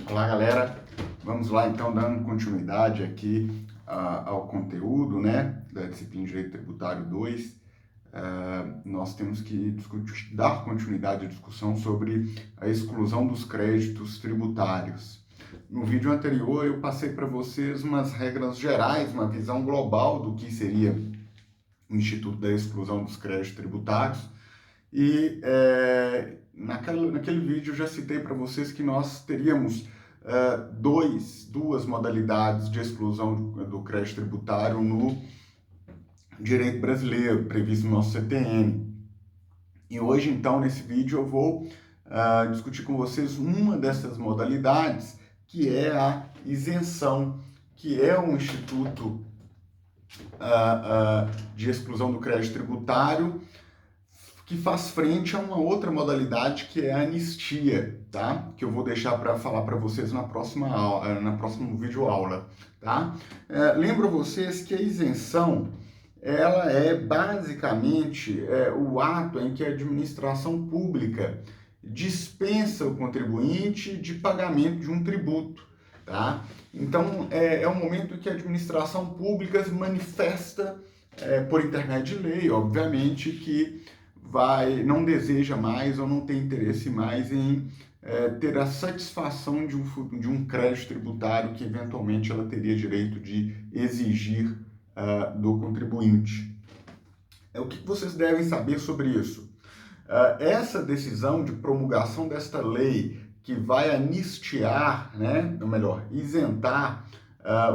Olá, galera. Vamos lá, então, dando continuidade aqui ao conteúdo, né, da disciplina de Direito Tributário 2. Nós temos que dar continuidade à discussão sobre a exclusão dos créditos tributários. No vídeo anterior, eu passei para vocês umas regras gerais, uma visão global do que seria o Instituto da Exclusão dos Créditos Tributários. E naquele vídeo eu já citei para vocês que nós teríamos duas modalidades de exclusão do crédito tributário no direito brasileiro, previsto no nosso CTN. E hoje, então, nesse vídeo eu vou discutir com vocês uma dessas modalidades, que é a isenção, que é um instituto de exclusão do crédito tributário, que faz frente a uma outra modalidade, que é a anistia, tá? Que eu vou deixar para falar para vocês na próxima vídeo aula, tá? Lembro vocês que a isenção, ela é basicamente o ato em que a administração pública dispensa o contribuinte de pagamento de um tributo, tá? Então, é um momento em que a administração pública se manifesta, por intermédio de lei, obviamente, que não deseja mais ou não tem interesse mais em ter a satisfação de um crédito tributário que eventualmente ela teria direito de exigir do contribuinte. O que vocês devem saber sobre isso? Essa decisão de promulgação desta lei que vai anistiar, né, ou melhor, isentar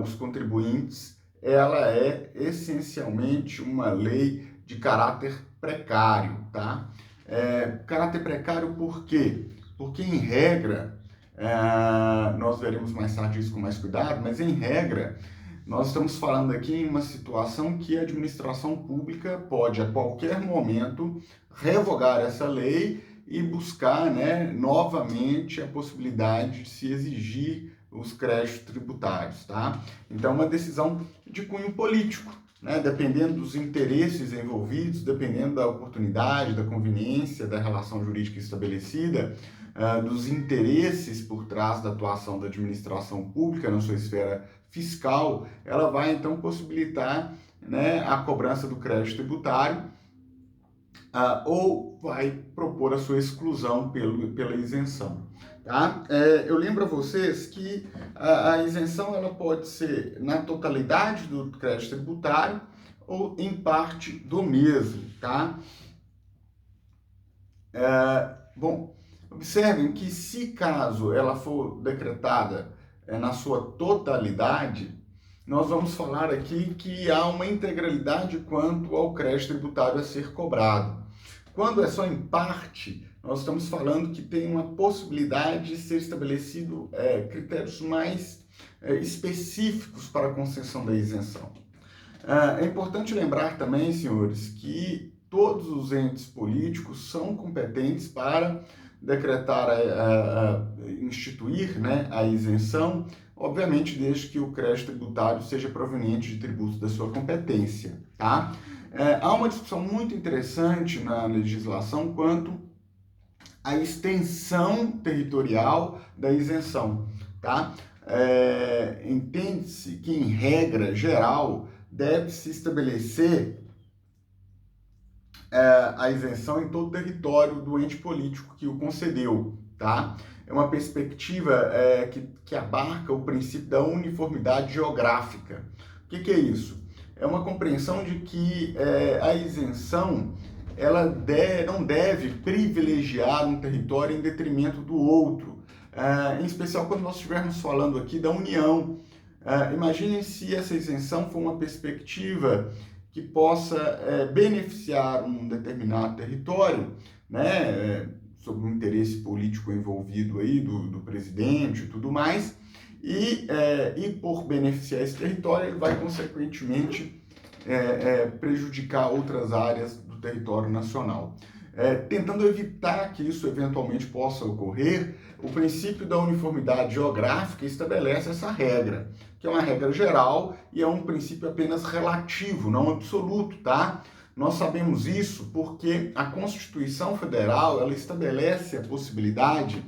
os contribuintes, ela é essencialmente uma lei de caráter precário, tá? Caráter precário por quê? Porque, em regra, nós veremos mais tarde isso com mais cuidado, mas, em regra, nós estamos falando aqui em uma situação que a administração pública pode, a qualquer momento, revogar essa lei e buscar, né, novamente a possibilidade de se exigir os créditos tributários, tá? Então, uma decisão de cunho político, né? Dependendo dos interesses envolvidos, dependendo da oportunidade, da conveniência, da relação jurídica estabelecida, dos interesses por trás da atuação da administração pública na sua esfera fiscal, ela vai, então, possibilitar, né, a cobrança do crédito tributário ou vai propor a sua exclusão pela isenção. Tá? Eu lembro a vocês que a isenção ela pode ser na totalidade do crédito tributário ou em parte do mesmo. Tá? Bom, observem que se caso ela for decretada na sua totalidade, nós vamos falar aqui que há uma integralidade quanto ao crédito tributário a ser cobrado. Quando é só em parte, nós estamos falando que tem uma possibilidade de ser estabelecido critérios mais específicos para a concessão da isenção. É importante lembrar também, senhores, que todos os entes políticos são competentes para decretar, instituir, né, a isenção, obviamente desde que o crédito tributário seja proveniente de tributos da sua competência, tá? Há uma discussão muito interessante na legislação quanto à extensão territorial da isenção, tá? Entende-se que, em regra geral, deve-se estabelecer a isenção em todo o território do ente político que o concedeu, tá? É uma perspectiva que abarca o princípio da uniformidade geográfica. O que é isso? É uma compreensão de que a isenção ela não deve privilegiar um território em detrimento do outro, em especial quando nós estivermos falando aqui da União. Imaginem se essa isenção for uma perspectiva que possa beneficiar um determinado território, né, sobre um interesse político envolvido aí do presidente e tudo mais, e por beneficiar esse território, ele vai, consequentemente, prejudicar outras áreas do território nacional. Tentando evitar que isso eventualmente possa ocorrer, o princípio da uniformidade geográfica estabelece essa regra, que é uma regra geral e é um princípio apenas relativo, não absoluto, tá? Nós sabemos isso porque a Constituição Federal ela estabelece a possibilidade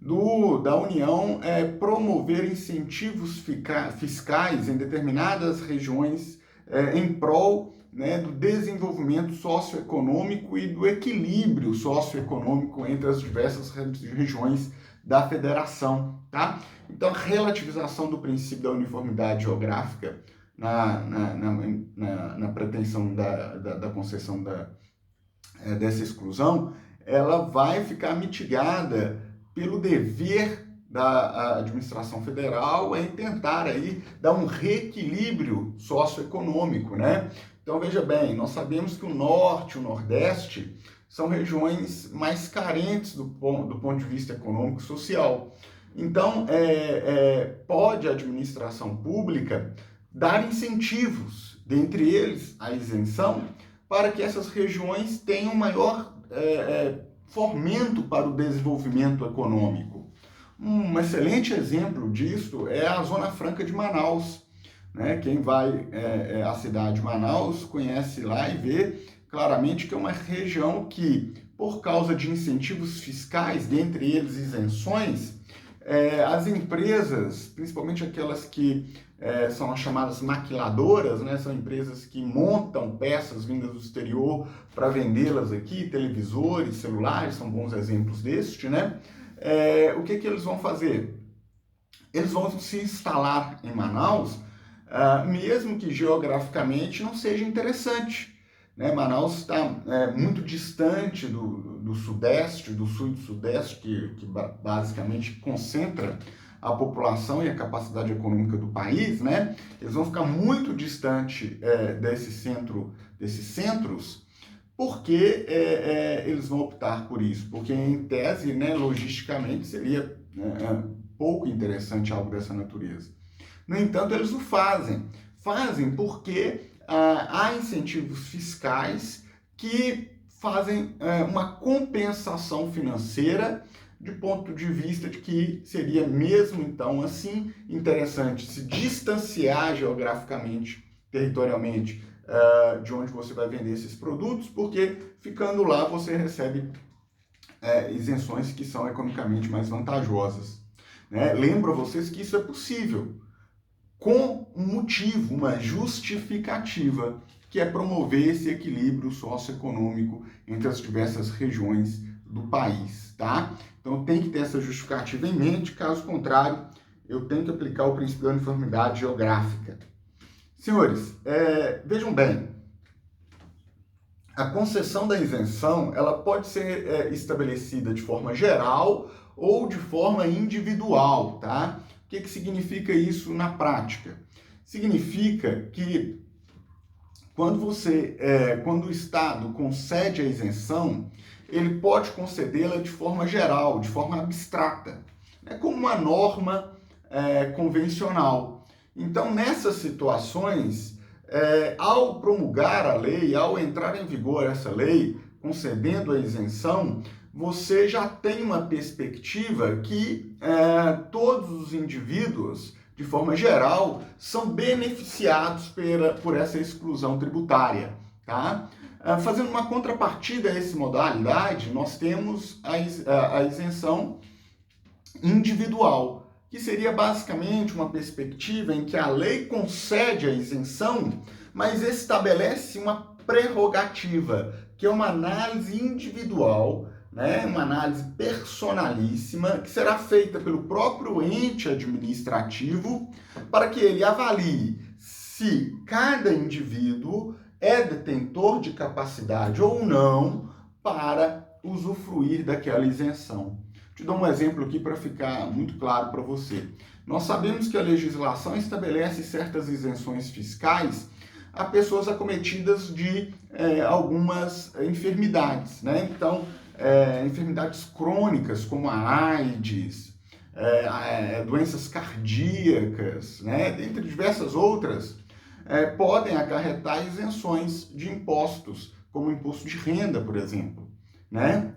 da União é promover incentivos fiscais em determinadas regiões em prol, né, do desenvolvimento socioeconômico e do equilíbrio socioeconômico entre as diversas regiões da federação, tá? Então, a relativização do princípio da uniformidade geográfica na pretensão da concessão dessa exclusão, ela vai ficar mitigada pelo dever da administração federal em tentar aí dar um reequilíbrio socioeconômico, né? Então, veja bem, nós sabemos que o Norte e o Nordeste são regiões mais carentes do ponto de vista econômico e social. Então, pode a administração pública dar incentivos, dentre eles a isenção, para que essas regiões tenham maior fomento para o desenvolvimento econômico. Um excelente exemplo disso é a Zona Franca de Manaus, né? Quem vai à cidade de Manaus conhece lá e vê claramente que é uma região que, por causa de incentivos fiscais, dentre eles isenções, as empresas, principalmente aquelas que são as chamadas maquiladoras, né? São empresas que montam peças vindas do exterior para vendê-las aqui, televisores, celulares, são bons exemplos deste, né? O que eles vão fazer? Eles vão se instalar em Manaus, mesmo que geograficamente não seja interessante, né? Manaus está muito distante do Sudeste, do Sul e do Sudeste, que basicamente concentra a população e a capacidade econômica do país, né? Eles vão ficar muito distante desses centros, porque eles vão optar por isso? Porque, em tese, né, logisticamente, seria pouco interessante algo dessa natureza. No entanto, eles o fazem. Fazem porque há incentivos fiscais que fazem uma compensação financeira, de ponto de vista de que seria mesmo, então, assim, interessante se distanciar geograficamente, territorialmente, de onde você vai vender esses produtos, porque ficando lá você recebe isenções que são economicamente mais vantajosas, né? Lembro a vocês que isso é possível, com um motivo, uma justificativa, que é promover esse equilíbrio socioeconômico entre as diversas regiões do país, tá? Então tem que ter essa justificativa em mente, caso contrário, eu tenho que aplicar o princípio da uniformidade geográfica. Senhores, vejam bem, a concessão da isenção, ela pode ser estabelecida de forma geral ou de forma individual, tá? O que significa isso na prática? Significa que quando o Estado concede a isenção, ele pode concedê-la de forma geral, de forma abstrata, né, como uma norma convencional. Então, nessas situações, ao promulgar a lei, ao entrar em vigor essa lei, concedendo a isenção, você já tem uma perspectiva que todos os indivíduos, de forma geral, são beneficiados por essa exclusão tributária, tá? Fazendo uma contrapartida a essa modalidade, nós temos a isenção individual, que seria basicamente uma perspectiva em que a lei concede a isenção, mas estabelece uma prerrogativa, que é uma análise individual, né, uma análise personalíssima, que será feita pelo próprio ente administrativo, para que ele avalie se cada indivíduo é detentor de capacidade ou não para usufruir daquela isenção. Te dou um exemplo aqui para ficar muito claro para você. Nós sabemos que a legislação estabelece certas isenções fiscais a pessoas acometidas de algumas enfermidades, né? Então, enfermidades crônicas como a AIDS, doenças cardíacas, né? Dentre diversas outras, podem acarretar isenções de impostos, como o imposto de renda, por exemplo, né?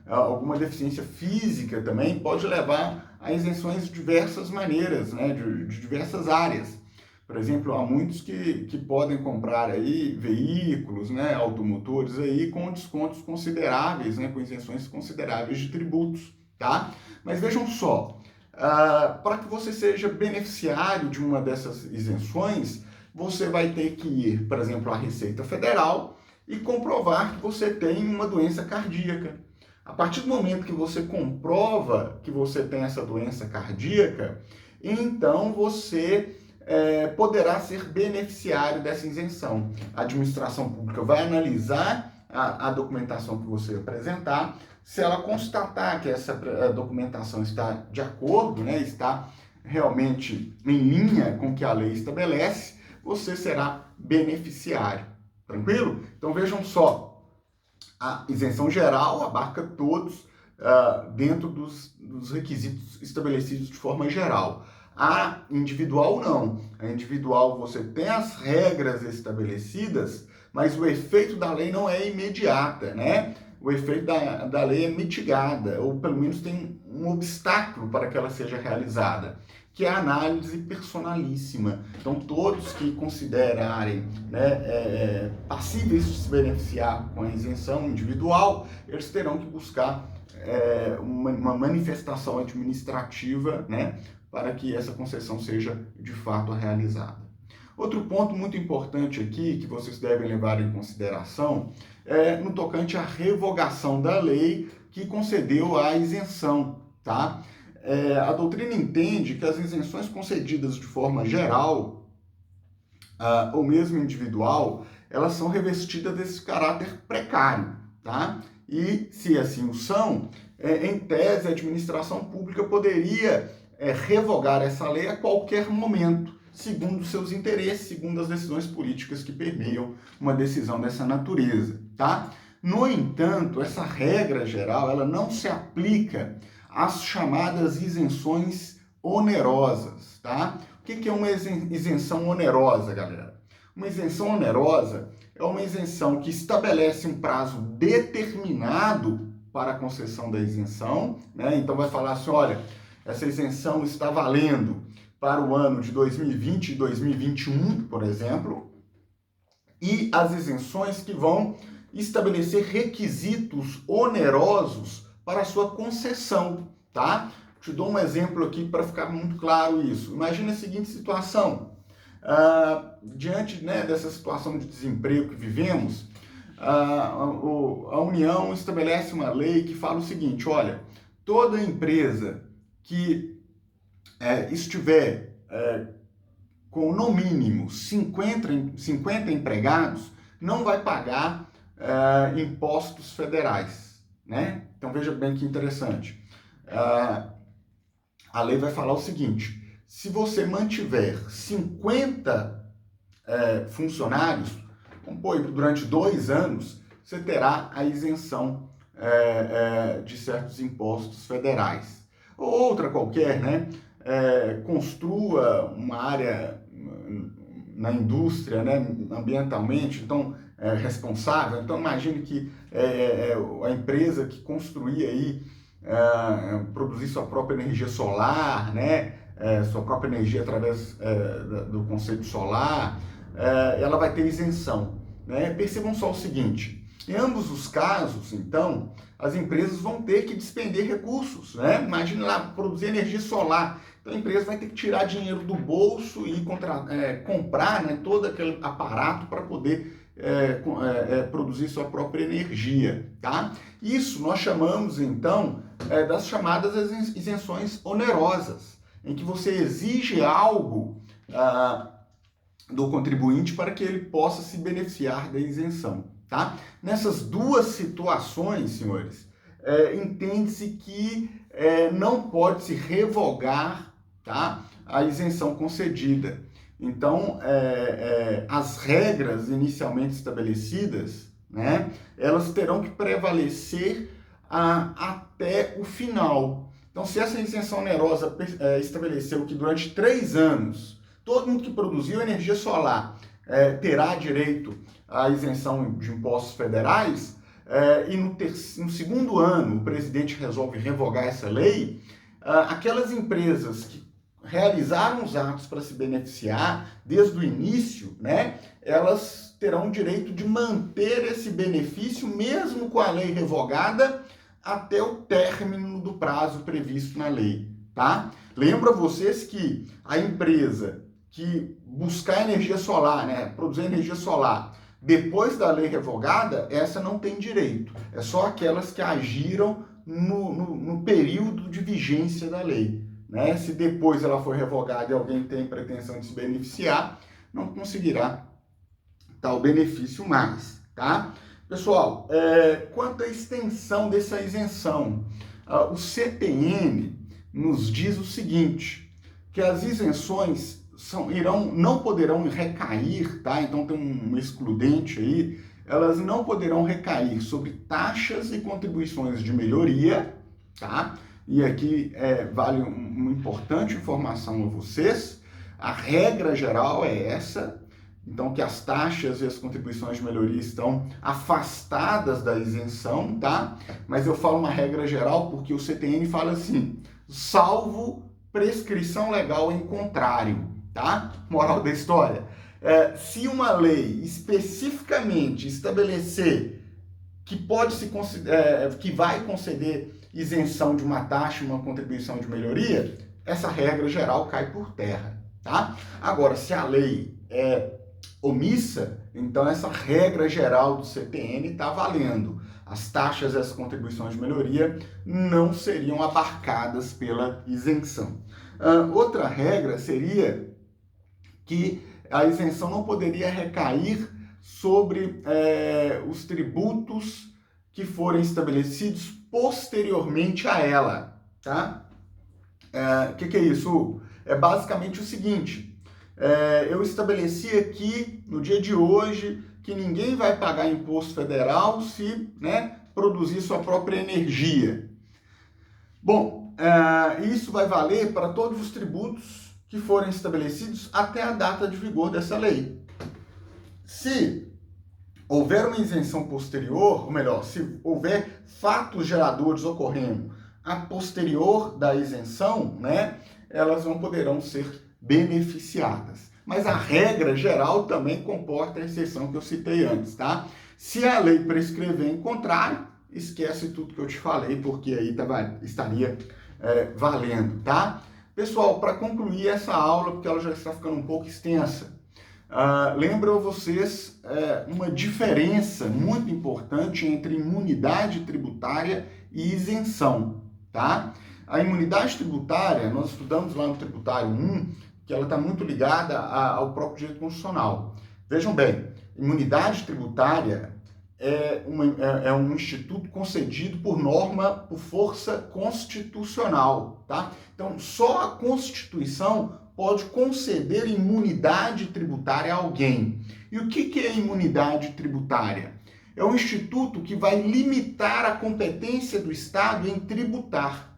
Alguma deficiência física também pode levar a isenções de diversas maneiras, né? de diversas áreas. Por exemplo, há muitos que podem comprar aí veículos, né, automotores aí com descontos consideráveis, né, com isenções consideráveis de tributos, tá? Mas vejam só, para que você seja beneficiário de uma dessas isenções, você vai ter que ir, por exemplo, à Receita Federal e comprovar que você tem uma doença cardíaca. A partir do momento que você comprova que você tem essa doença cardíaca, então você poderá ser beneficiário dessa isenção. A administração pública vai analisar a documentação que você apresentar. Se ela constatar que essa documentação está de acordo, né, está realmente em linha com o que a lei estabelece, você será beneficiário. Tranquilo? Então vejam só, a isenção geral abarca todos dentro dos requisitos estabelecidos de forma geral. A individual não. A individual você tem as regras estabelecidas, mas o efeito da lei não é imediata, né? O efeito da lei é mitigada, ou pelo menos tem um obstáculo para que ela seja realizada, que é a análise personalíssima. Então, todos que considerarem, né, passíveis de se beneficiar com a isenção individual, eles terão que buscar uma manifestação administrativa, né, para que essa concessão seja de fato realizada. Outro ponto muito importante aqui, que vocês devem levar em consideração, é no tocante à revogação da lei que concedeu a isenção, tá? A doutrina entende que as isenções concedidas de forma geral, ou mesmo individual, elas são revestidas desse caráter precário, tá? E, se assim o são, em tese, a administração pública poderia revogar essa lei a qualquer momento, segundo seus interesses, segundo as decisões políticas que permeiam uma decisão dessa natureza, tá? No entanto, essa regra geral, ela não se aplica às chamadas isenções onerosas, tá? O que é uma isenção onerosa, galera? Uma isenção onerosa é uma isenção que estabelece um prazo determinado para a concessão da isenção, né? Então vai falar assim, olha, essa isenção está valendo para o ano de 2020 e 2021, por exemplo, e as isenções que vão estabelecer requisitos onerosos para a sua concessão, tá? Te dou um exemplo aqui para ficar muito claro isso. Imagina a seguinte situação, diante, né, dessa situação de desemprego que vivemos, a União estabelece uma lei que fala o seguinte, olha, toda empresa que estiver com no mínimo 50 empregados, não vai pagar impostos federais, né? Então veja bem que interessante. A lei vai falar o seguinte, se você mantiver 50 funcionários, durante 2 anos, você terá a isenção de certos impostos federais. Ou outra qualquer, né? Construa uma área na indústria, né, ambientalmente, então, responsável. Então, imagine que a empresa que construir aí, produzir sua própria energia solar, né, sua própria energia através do conceito solar, ela vai ter isenção, né? Percebam só o seguinte, em ambos os casos, então, as empresas vão ter que despender recursos, né? Imagine lá, produzir energia solar. Então a empresa vai ter que tirar dinheiro do bolso e comprar, né, todo aquele aparato para poder produzir sua própria energia, tá? Isso nós chamamos, então, das chamadas isenções onerosas, em que você exige algo do contribuinte para que ele possa se beneficiar da isenção, tá? Nessas duas situações, senhores, entende-se que não pode se revogar, tá, a isenção concedida. Então, as regras inicialmente estabelecidas, né, elas terão que prevalecer até o final. Então, se essa isenção onerosa estabeleceu que durante 3 anos, todo mundo que produziu energia solar terá direito à isenção de impostos federais, e no segundo ano o presidente resolve revogar essa lei, aquelas empresas que realizaram os atos para se beneficiar desde o início, né, elas terão o direito de manter esse benefício, mesmo com a lei revogada, até o término do prazo previsto na lei, tá? Lembro a vocês que a empresa que buscar energia solar, né, produzir energia solar, depois da lei revogada, essa não tem direito. É só aquelas que agiram no período de vigência da lei, né? Se depois ela for revogada e alguém tem pretensão de se beneficiar, não conseguirá tal benefício mais, tá? Pessoal, quanto à extensão dessa isenção, o CTN nos diz o seguinte, que as isenções não poderão recair, tá? Então tem um excludente aí, elas não poderão recair sobre taxas e contribuições de melhoria, tá? E aqui vale uma importante informação a vocês, a regra geral é essa, então que as taxas e as contribuições de melhoria estão afastadas da isenção, tá? Mas eu falo uma regra geral porque o CTN fala assim, salvo prescrição legal em contrário, tá? Moral da história. Se uma lei especificamente estabelecer que que vai conceder isenção de uma taxa e uma contribuição de melhoria, essa regra geral cai por terra, tá? Agora, se a lei é omissa, então essa regra geral do CTN está valendo. As taxas e as contribuições de melhoria não seriam abarcadas pela isenção. Outra regra seria que a isenção não poderia recair sobre os tributos que forem estabelecidos posteriormente a ela, tá? O que é isso? É basicamente o seguinte, eu estabeleci aqui, no dia de hoje, que ninguém vai pagar imposto federal se, né, produzir sua própria energia. Bom, isso vai valer para todos os tributos que forem estabelecidos até a data de vigor dessa lei. Se houver uma isenção posterior, ou melhor, se houver fatos geradores ocorrendo a posterior da isenção, né, elas não poderão ser beneficiadas. Mas a regra geral também comporta a exceção que eu citei antes, tá? Se a lei prescrever em contrário, esquece tudo que eu te falei, porque aí estaria valendo, tá? Pessoal, para concluir essa aula, porque ela já está ficando um pouco extensa, lembro a vocês uma diferença muito importante entre imunidade tributária e isenção, tá? A imunidade tributária, nós estudamos lá no Tributário 1, que ela está muito ligada ao próprio direito constitucional. Vejam bem, imunidade tributária é um instituto concedido por norma, por força constitucional, tá? Então, só a Constituição pode conceder imunidade tributária a alguém. E o que é imunidade tributária? É um instituto que vai limitar a competência do Estado em tributar,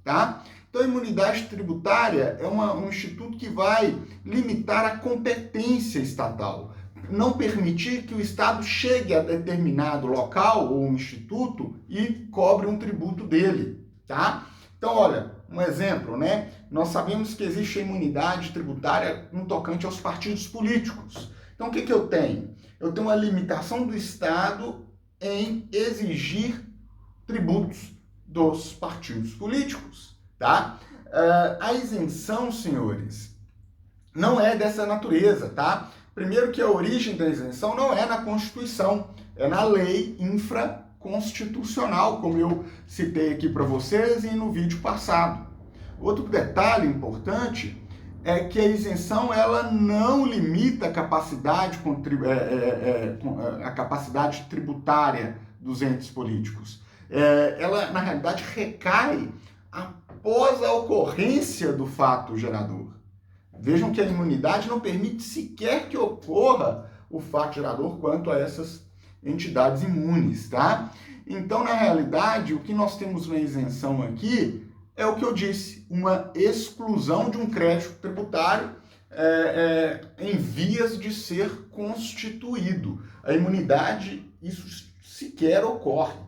tá? Então, a imunidade tributária é um instituto que vai limitar a competência estatal, não permitir que o Estado chegue a determinado local ou instituto e cobre um tributo dele, tá? Então, olha, um exemplo, né? Nós sabemos que existe a imunidade tributária no tocante aos partidos políticos. Então, o que eu tenho? Eu tenho uma limitação do Estado em exigir tributos dos partidos políticos, tá? A isenção, senhores, não é dessa natureza, tá? Primeiro que a origem da isenção não é na Constituição, é na lei infraconstitucional, como eu citei aqui para vocês e no vídeo passado. Outro detalhe importante é que a isenção ela não limita a capacidade tributária dos entes políticos. Ela, na realidade, recai após a ocorrência do fato gerador. Vejam que a imunidade não permite sequer que ocorra o fato gerador quanto a essas entidades imunes, tá? Então, na realidade, o que nós temos na isenção aqui é o que eu disse, uma exclusão de um crédito tributário em vias de ser constituído. A imunidade, isso sequer ocorre,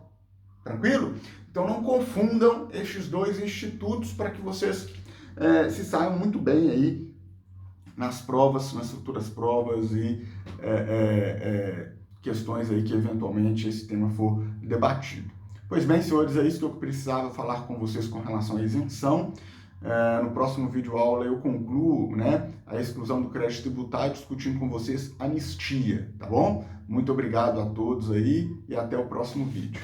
tranquilo? Então, não confundam estes dois institutos para que vocês se saiam muito bem aí nas provas, nas futuras provas e questões aí que eventualmente esse tema for debatido. Pois bem, senhores, é isso que eu precisava falar com vocês com relação à isenção. No próximo vídeo aula eu concluo, né, a exclusão do crédito tributário, discutindo com vocês anistia, tá bom? Muito obrigado a todos aí e até o próximo vídeo.